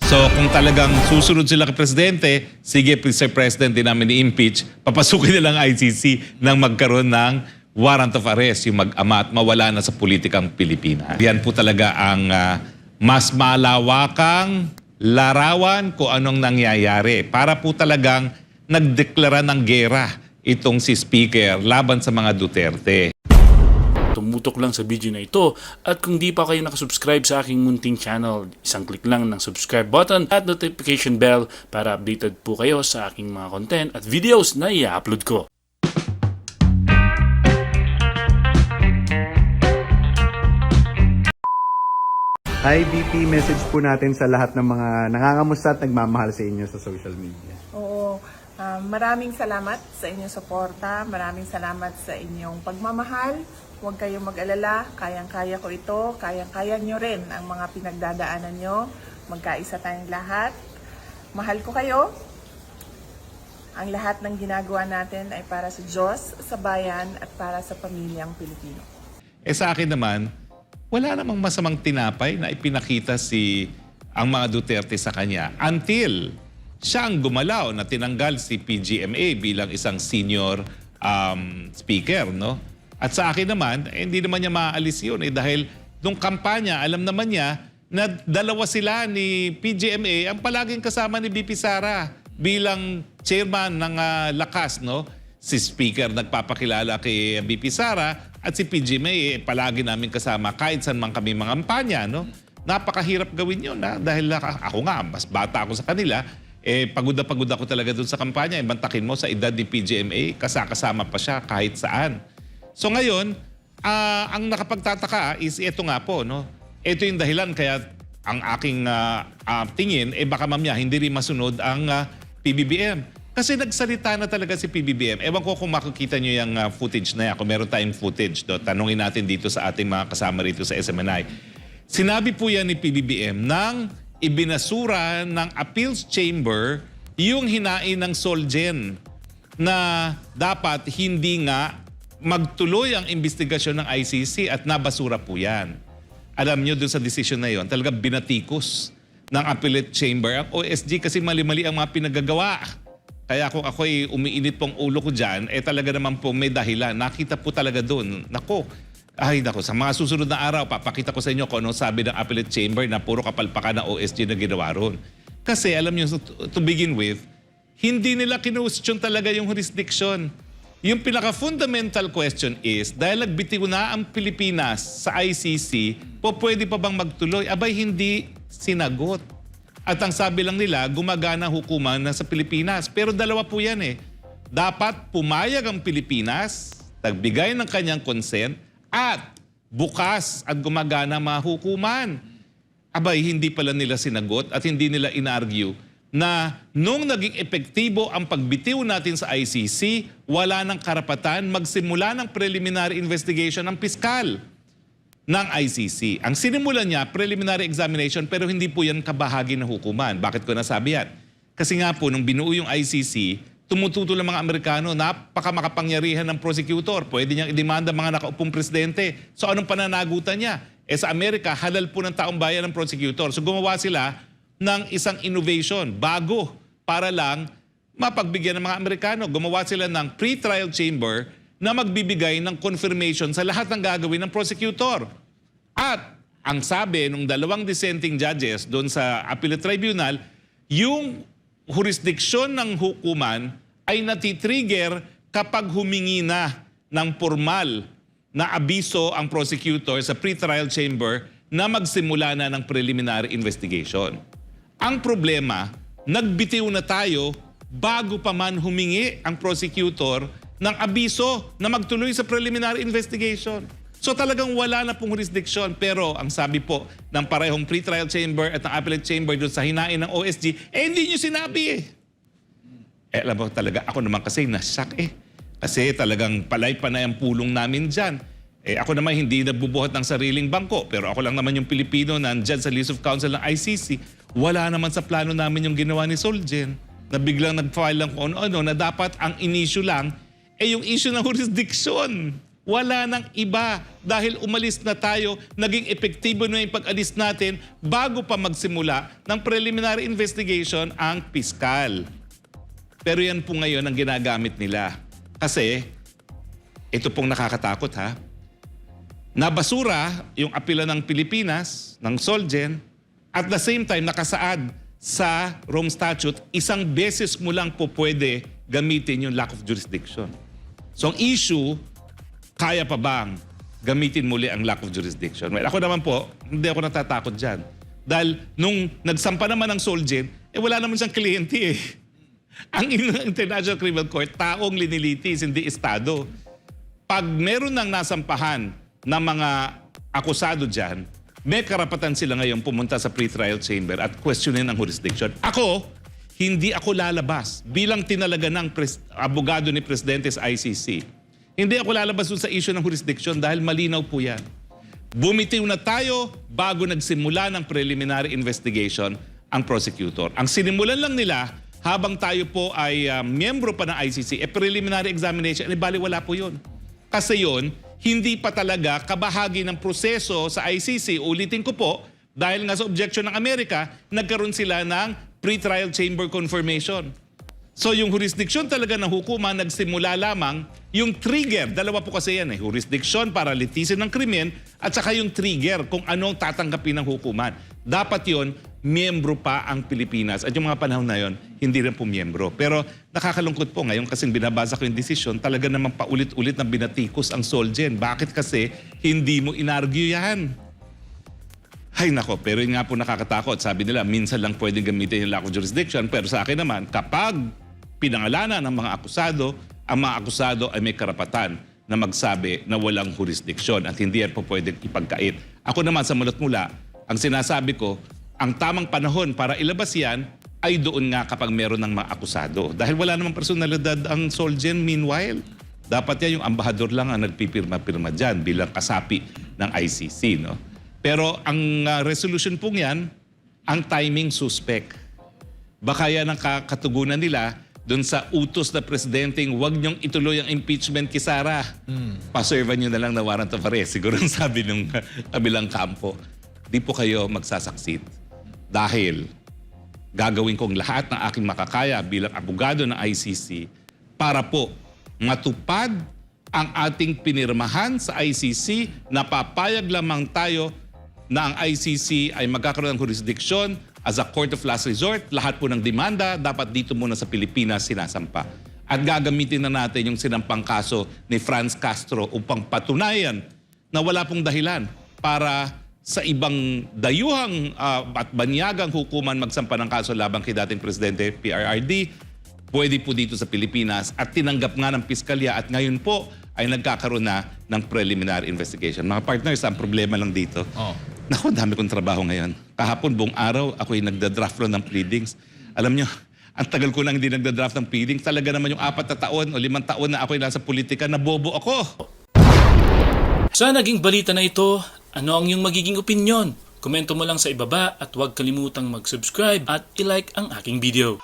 So kung talagang susunod sila kay Presidente, sige, Mr. President, din namin i-impeach, papasukin nilang ICC nang magkaroon ng warrant of arrest, yung mag-ama at mawala na sa politikang Pilipinas. Yan po talaga ang mas malawakang larawan kung anong nangyayari para po talagang nagdeklara ng gera itong si Speaker laban sa mga Duterte. Tumutok lang sa video na ito at kung di pa kayo nakasubscribe sa aking munting channel, isang click lang ng subscribe button at notification bell para updated po kayo sa aking mga content at videos na i-upload ko. Hi BP, message po natin sa lahat ng mga nangangamusta at nagmamahal sa inyo sa social media. Oo, maraming salamat sa inyong suporta, maraming salamat sa inyong pagmamahal. Huwag kayong mag-alala, kayang-kaya ko ito, kayang-kaya nyo rin ang mga pinagdadaanan nyo. Magkaisa tayong lahat. Mahal ko kayo. Ang lahat ng ginagawa natin ay para sa Diyos, sa bayan at para sa pamilyang Pilipino. Sa akin naman, wala namang masamang tinapay na ipinakita ang mga Duterte sa kanya until siya ang gumalaw na tinanggal si PGMA bilang isang senior speaker, no? At sa akin naman, hindi naman niya maaalis yun dahil nung kampanya, alam naman niya na dalawa sila ni PGMA ang palaging kasama ni BP Sara bilang chairman ng Lakas, no? Si Speaker nagpapakilala kay BP Sara at si PGMA palagi namin kasama kahit saan man kami mga kampanya, no? Napakahirap gawin yun, dahil ako nga, mas bata ako sa kanila, pagod na pagod ako talaga dun sa kampanya. Bantakin mo sa edad ni PGMA, kasama pa siya kahit saan. So ngayon, ang nakapagtataka is ito nga po, no? Ito yung dahilan kaya ang aking tingin, baka mamaya hindi rin masunod ang PBBM. Kasi nagsalita na talaga si PBBM. Ewan ko kung makikita nyo yung footage na yan, kung meron tayong footage. Tanungin natin dito sa ating mga kasama rito sa SMNI. Sinabi po yan ni PBBM nang ibinasura ng Appeals Chamber yung hinain ng Solgen na dapat hindi nga magtuloy ang investigasyon ng ICC at nabasura po yan. Alam nyo doon sa decision na yon, talaga binatikos ng Appellate Chamber ang OSG kasi mali-mali ang mga pinagagawa. Kaya kung ako'y umiinit pong ulo ko dyan, talaga naman po may dahilan. Nakita po talaga doon. Nako, sa mga susunod na araw, papakita ko sa inyo kung ano sabi ng Appellate Chamber na puro kapalpakan ng OSG na ginawa ron. Kasi alam nyo, to begin with, hindi nila kinwestiyon talaga yung jurisdiction. Yung pinaka-fundamental question is, dahil nagbitiw na ang Pilipinas sa ICC, pwede pa bang magtuloy? Abay, hindi sinagot. At ang sabi lang nila, gumagana hukuman na sa Pilipinas. Pero dalawa po yan Dapat pumayag ang Pilipinas, nagbigay ng kanyang consent, at bukas at gumagana mahukuman. Abay, hindi pala nila sinagot at hindi nila inargue na nung naging epektibo ang pagbitiw natin sa ICC, wala ng karapatan magsimula ng preliminary investigation ng piskal ng ICC. Ang sinimulan niya, preliminary examination, pero hindi po yan kabahagi ng hukuman. Bakit ko nasabi yan? Kasi nga po, nung binuo yung ICC, tumututo ng mga Amerikano, napakamakapangyarihan ng prosecutor. Pwede niyang idemanda mga nakaupong presidente. So anong pananagutan niya? Sa Amerika, halal po ng taong bayan ng prosecutor. So gumawa sila ng isang innovation, bago, para lang mapagbigyan ng mga Amerikano. Gumawa sila ng pre-trial chamber na magbibigay ng confirmation sa lahat ng gagawin ng prosecutor. At ang sabi ng dalawang dissenting judges doon sa Appellate Tribunal, yung jurisdiction ng hukuman ay natitrigger kapag humingi na ng formal na abiso ang prosecutor sa pre-trial chamber na magsimula na ng preliminary investigation. Ang problema, nagbitiw na tayo bago pa man humingi ang prosecutor ng abiso na magtuloy sa preliminary investigation. So talagang wala na pong jurisdiction. Pero ang sabi po ng parehong pre-trial chamber at ng appellate chamber doon sa hinain ng OSG, hindi nyo sinabi alam mo talaga, ako naman kasi nasyak Kasi talagang palay-panay ang pulong namin dyan. Ako naman hindi nagbubuhat ng sariling bangko. Pero ako lang naman yung Pilipino na nandyan sa list of counsel ng ICC. Wala naman sa plano namin yung ginawa ni Solgen na biglang nag-file lang kung ano-ano na dapat ang in-issue lang yung issue ng jurisdiction. Wala nang iba dahil umalis na tayo, naging epektibo na yung pag-alis natin bago pa magsimula ng preliminary investigation ang piskal. Pero yan po ngayon ang ginagamit nila. Kasi, ito pong nakakatakot ha, nabasura yung apela ng Pilipinas, ng Solgen, at the same time nakasaad sa Rome Statute, isang beses mo lang po pwede gamitin yung lack of jurisdiction. So ang issue, kaya pa bang gamitin muli ang lack of jurisdiction? Well, ako naman po, hindi ako natatakot dyan. Dahil nung nagsampa naman ng Solgen, wala naman siyang kliyente eh. Ang International Criminal Court, taong linilitis, hindi estado. Pag meron nang nasampahan ng mga akusado dyan, may karapatan sila ngayon pumunta sa pre-trial chamber at questionin ang jurisdiction. Ako, hindi ako lalabas bilang tinalaga ng abogado ni Presidente sa ICC. Hindi ako lalabas dun sa issue ng jurisdiction dahil malinaw po yan. Bumitiw na tayo bago nagsimula ng preliminary investigation ang prosecutor. Ang sinimulan lang nila habang tayo po ay miyembro pa ng ICC, preliminary examination, baliwala po yun. Kasi yun, hindi pa talaga kabahagi ng proseso sa ICC. Ulitin ko po, dahil nga sa objection ng Amerika, nagkaroon sila ng pre-trial chamber confirmation. So yung jurisdiction talaga ng hukuman, nagsimula lamang yung trigger. Dalawa po kasi yan eh. Jurisdiction para litisin ng krimen at saka yung trigger kung anong tatanggapin ng hukuman. Dapat yun, miyembro pa ang Pilipinas. At yung mga panahon na yun, hindi rin po miyembro. Pero nakakalungkot po ngayon kasi binabasa ko yung desisyon, talaga namang paulit-ulit na binatikos ang Solgen. Bakit kasi hindi mo inargue yan? Ay nako, pero yun nga po nakakatakot. Sabi nila, minsan lang pwedeng gamitin yung lack of jurisdiction. Pero sa akin naman, kapag pinangalanan ng mga akusado, ang mga akusado ay may karapatan na magsabi na walang jurisdiction at hindi yan po pwedeng ipagkait. Ako naman sa mulat mula, ang sinasabi ko, ang tamang panahon para ilabas yan ay doon nga kapag meron ng mga akusado. Dahil wala namang personalidad ang Solgen meanwhile. Dapat yan yung ambahador lang ang nagpipirma-pirma dyan bilang kasapi ng ICC. No? Pero ang resolution pong yan, ang timing suspect. Baka yan ang katugunan nila doon sa utos na presidenteng huwag niyong ituloy ang impeachment kay Sara. Paservan niyo na lang na warrant of arrest. Siguro ang sabi ng kabilang kampo. Di po kayo magsasucceed. Dahil gagawin kong lahat ng aking makakaya bilang abogado ng ICC para po matupad ang ating pinirmahan sa ICC na papayag lamang tayo na ang ICC ay magkakaroon ng jurisdiction as a court of last resort. Lahat po ng demanda dapat dito muna sa Pilipinas sinasampa. At gagamitin na natin yung sinampang kaso ni Franz Castro upang patunayan na wala pong dahilan para sa ibang dayuhang at banyagang hukuman magsampa ng kaso labang kay dating Presidente PRRD, pwede po dito sa Pilipinas at tinanggap nga ng piskalya at ngayon po ay nagkakaroon na ng preliminary investigation. Mga partners, ang problema lang dito, naku, dami kong trabaho ngayon. Kahapon buong araw, ako'y nagda-draft lang ng pleadings. Alam nyo, ang tagal ko nang hindi nagda-draft ng pleadings. Talaga naman yung 4 na taon o 5 taon na ako'y nasa politika, nabobo ako. Sa naging balita na ito, ano ang iyong magiging opinyon? Komento mo lang sa ibaba at huwag kalimutang mag-subscribe at i-like ang aking video.